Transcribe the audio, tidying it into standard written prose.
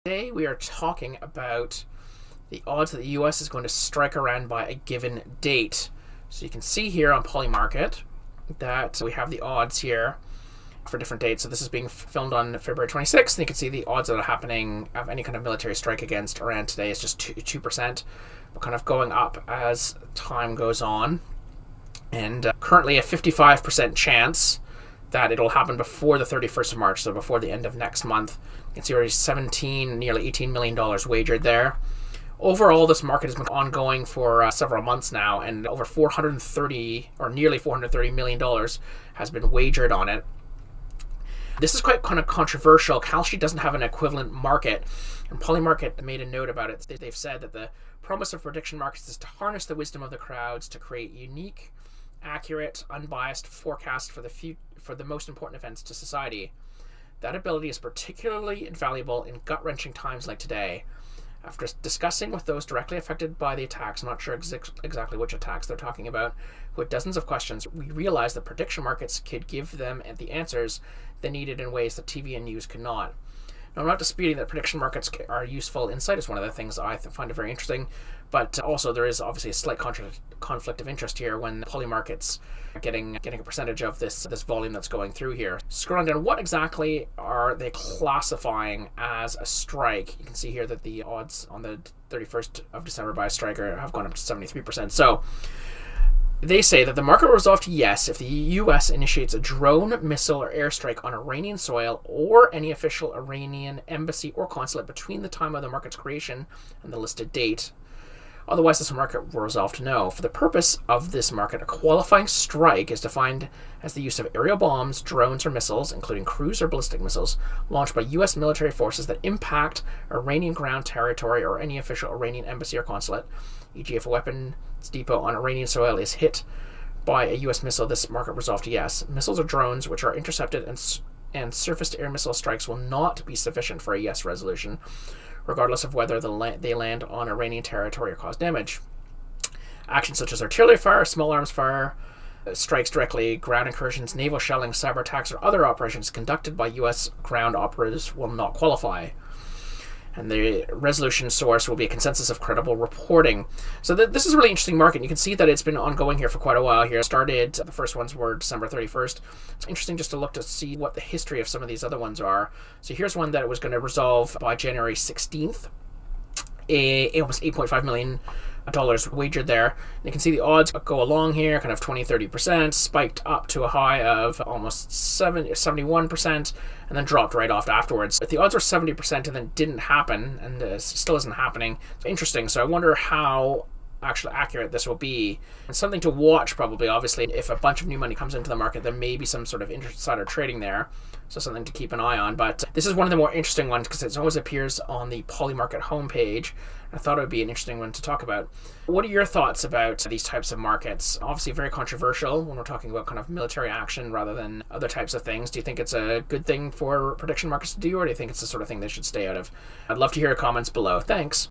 Today we are talking about the odds that the US is going to strike Iran by a given date. So you can see here on Polymarket that we have the odds here for different dates. So this is being filmed on February 26th, and you can see the odds that are happening of any kind of military strike against Iran today is just 2%, but kind of going up as time goes on. And currently a 55% chance that it'll happen before the 31st of March, so before the end of next month. You can see already nearly $18 million wagered there. Overall, this market has been ongoing for several months now, and over nearly $430 million has been wagered on it. This is quite kind of controversial. Kalshi doesn't have an equivalent market, and Polymarket made a note about it. They've said that the promise of prediction markets is to harness the wisdom of the crowds to create unique, accurate, unbiased forecasts for the most important events to society. That ability is particularly invaluable in gut-wrenching times like today. After discussing with those directly affected by the attacks, I'm not sure exactly which attacks they're talking about, who had dozens of questions, we realized that prediction markets could give them the answers they needed in ways that TV and news could not. Now, I'm not disputing that prediction markets are useful insight. It's one of the things I find it very interesting, but also there is obviously a slight conflict of interest here when Polymarket's getting a percentage of this volume that's going through here. Scrolling down, what exactly are they classifying as a strike? You can see here that the odds on the 31st of December by a striker have gone up to 73%. So they say that the market will resolve to yes if the US initiates a drone, missile, or airstrike on Iranian soil or any official Iranian embassy or consulate between the time of the market's creation and the listed date. Otherwise, this market will resolve to no. For the purpose of this market, a qualifying strike is defined as the use of aerial bombs, drones, or missiles, including cruise or ballistic missiles, launched by U.S. military forces that impact Iranian ground territory or any official Iranian embassy or consulate. E.g., if a weapons depot on Iranian soil is hit by a U.S. missile, this market resolved to yes. Missiles or drones which are intercepted and surface-to-air missile strikes will not be sufficient for a yes resolution, regardless of whether they land on Iranian territory or cause damage. Actions such as artillery fire, small arms fire, strikes directly, ground incursions, naval shelling, cyber attacks, or other operations conducted by U.S. ground operatives will not qualify. And the resolution source will be a consensus of credible reporting. So this is a really interesting market. You can see that it's been ongoing here for quite a while here. The first ones were December 31st. It's interesting just to look to see what the history of some of these other ones are. So here's one that was going to resolve by January 16th. Almost $8.5 million wagered there. And you can see the odds go along here, kind of 20-30%, spiked up to a high of almost 71%, and then dropped right off afterwards. If the odds were 70% and then didn't happen, and still isn't happening, it's interesting. So I wonder how actually accurate this will be, and something to watch probably. Obviously, if a bunch of new money comes into the market, there may be some sort of insider trading there, so something to keep an eye on. But this is one of the more interesting ones because it always appears on the Polymarket homepage. I thought it would be an interesting one to talk about. What are your thoughts about these types of markets? Obviously very controversial when we're talking about kind of military action rather than other types of things. Do you think it's a good thing for prediction markets to do, or do you think it's the sort of thing they should stay out of? I'd love to hear your comments below. Thanks.